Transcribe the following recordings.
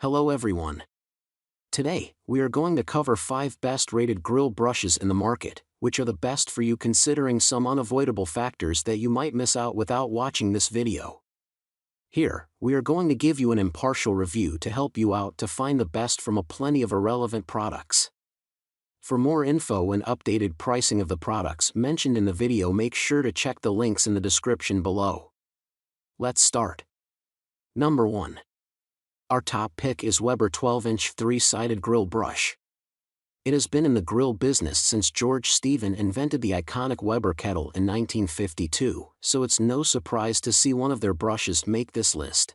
Hello everyone. Today, we are going to cover 5 best rated grill brushes in the market, which are the best for you considering some unavoidable factors that you might miss out without watching this video. Here, we are going to give you an impartial review to help you out to find the best from a plenty of irrelevant products. For more info and updated pricing of the products mentioned in the video, make sure to check the links in the description below. Let's start. Number 1. Our top pick is Weber 12-inch 3-sided grill brush. It has been in the grill business since George Stephen invented the iconic Weber Kettle in 1952, so it's no surprise to see one of their brushes make this list.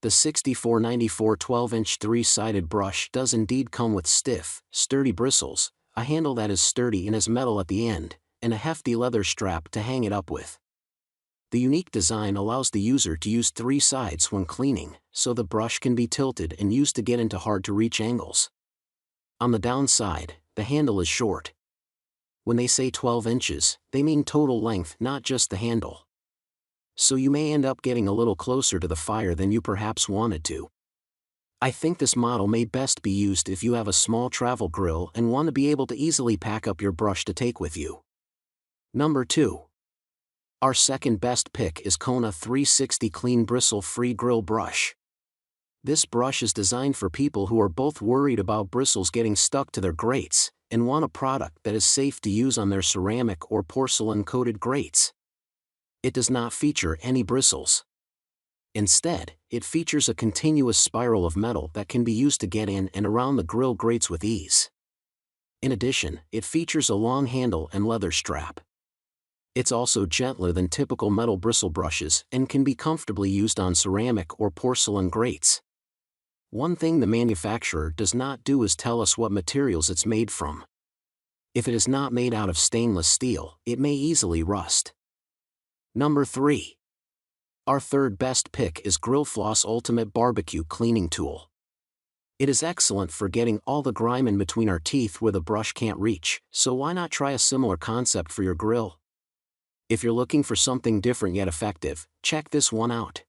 The 6494 12-inch 3-sided brush does indeed come with stiff, sturdy bristles, a handle that is sturdy and has metal at the end, and a hefty leather strap to hang it up with. The unique design allows the user to use 3 sides when cleaning, so the brush can be tilted and used to get into hard-to-reach angles. On the downside, the handle is short. When they say 12 inches, they mean total length, not just the handle. So you may end up getting a little closer to the fire than you perhaps wanted to. I think this model may best be used if you have a small travel grill and want to be able to easily pack up your brush to take with you. Number 2. Our second best pick is Kona 360 Clean Bristle-Free Grill Brush. This brush is designed for people who are both worried about bristles getting stuck to their grates and want a product that is safe to use on their ceramic or porcelain-coated grates. It does not feature any bristles. Instead, it features a continuous spiral of metal that can be used to get in and around the grill grates with ease. In addition, it features a long handle and leather strap. It's also gentler than typical metal bristle brushes and can be comfortably used on ceramic or porcelain grates. One thing the manufacturer does not do is tell us what materials it's made from. If it is not made out of stainless steel, it may easily rust. Number 3. Our third best pick is GrillFloss Ultimate Barbecue Cleaning Tool. It is excellent for getting all the grime in between our teeth where the brush can't reach, so why not try a similar concept for your grill? If you're looking for something different yet effective, check this one out.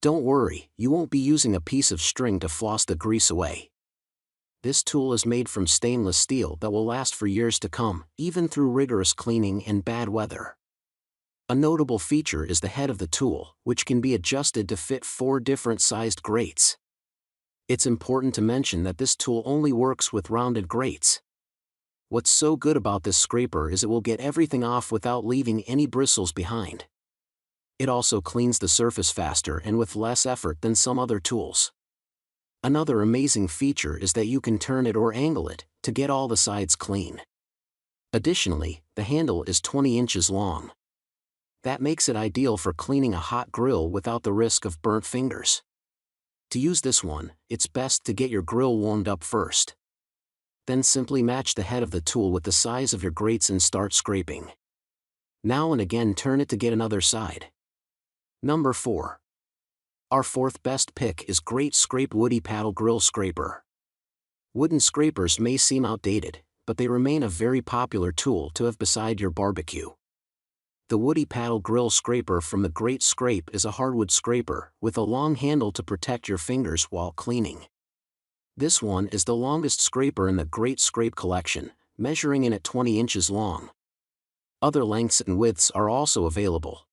Don't worry, you won't be using a piece of string to floss the grease away. This tool is made from stainless steel that will last for years to come, even through rigorous cleaning and bad weather. A notable feature is the head of the tool, which can be adjusted to fit 4 different sized grates. It's important to mention that this tool only works with rounded grates. What's so good about this scraper is it will get everything off without leaving any bristles behind. It also cleans the surface faster and with less effort than some other tools. Another amazing feature is that you can turn it or angle it to get all the sides clean. Additionally, the handle is 20 inches long. That makes it ideal for cleaning a hot grill without the risk of burnt fingers. To use this one, it's best to get your grill warmed up first. Then simply match the head of the tool with the size of your grates and start scraping. Now and again turn it to get another side. Number 4. Our fourth best pick is Great Scrape Woody Paddle Grill Scraper. Wooden scrapers may seem outdated, but they remain a very popular tool to have beside your barbecue. The Woody Paddle Grill Scraper from the Great Scrape is a hardwood scraper with a long handle to protect your fingers while cleaning. This one is the longest scraper in the Great Scrape collection, measuring in at 20 inches long. Other lengths and widths are also available.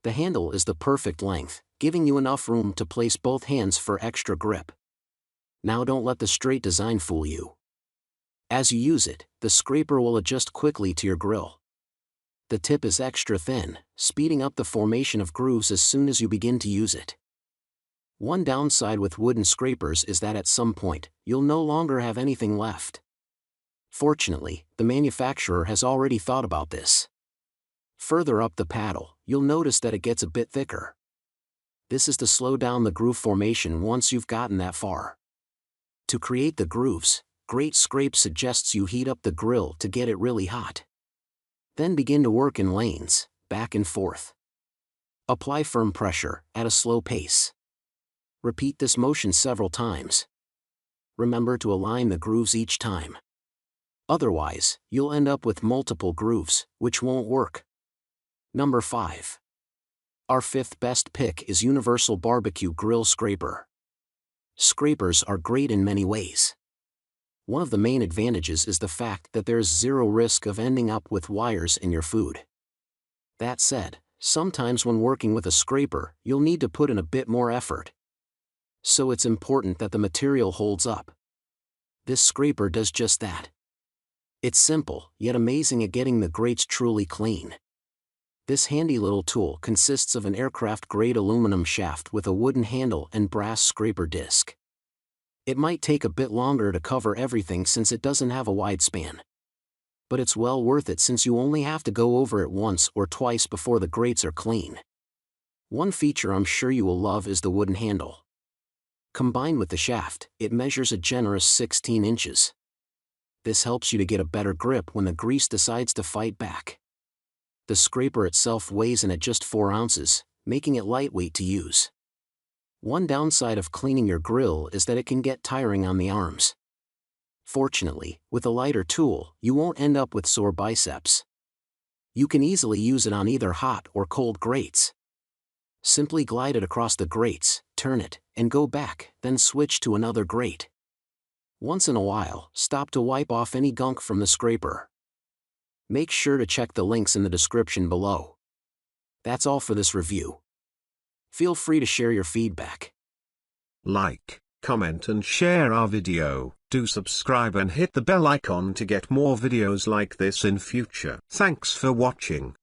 The handle is the perfect length, giving you enough room to place both hands for extra grip. Now don't let the straight design fool you. As you use it, the scraper will adjust quickly to your grill. The tip is extra thin, speeding up the formation of grooves as soon as you begin to use it. One downside with wooden scrapers is that at some point, you'll no longer have anything left. Fortunately, the manufacturer has already thought about this. Further up the paddle, you'll notice that it gets a bit thicker. This is to slow down the groove formation once you've gotten that far. To create the grooves, Great Scrape suggests you heat up the grill to get it really hot. Then begin to work in lanes, back and forth. Apply firm pressure, at a slow pace. Repeat this motion several times. Remember to align the grooves each time. Otherwise, you'll end up with multiple grooves, which won't work. Number 5. Our fifth best pick is Universal Barbecue Grill Scraper. scrapers are great in many ways. One of the main advantages is the fact that there's zero risk of ending up with wires in your food. That said, sometimes when working with a scraper, you'll need to put in a bit more effort. So it's important that the material holds up. This scraper does just that. It's simple, yet amazing at getting the grates truly clean. This handy little tool consists of an aircraft-grade aluminum shaft with a wooden handle and brass scraper disc. It might take a bit longer to cover everything since it doesn't have a wide span. But it's well worth it since you only have to go over it once or twice before the grates are clean. One feature I'm sure you will love is the wooden handle. Combined with the shaft, it measures a generous 16 inches. This helps you to get a better grip when the grease decides to fight back. The scraper itself weighs in at just 4 ounces, making it lightweight to use. One downside of cleaning your grill is that it can get tiring on the arms. Fortunately, with a lighter tool, you won't end up with sore biceps. You can easily use it on either hot or cold grates. Simply glide it across the grates, turn it, and go back, then switch to another grate. Once in a while, stop to wipe off any gunk from the scraper. Make sure to check the links in the description below. That's all for this review. Feel free to share your feedback. Like, comment and share our video. Do subscribe and hit the bell icon to get more videos like this in future. Thanks for watching.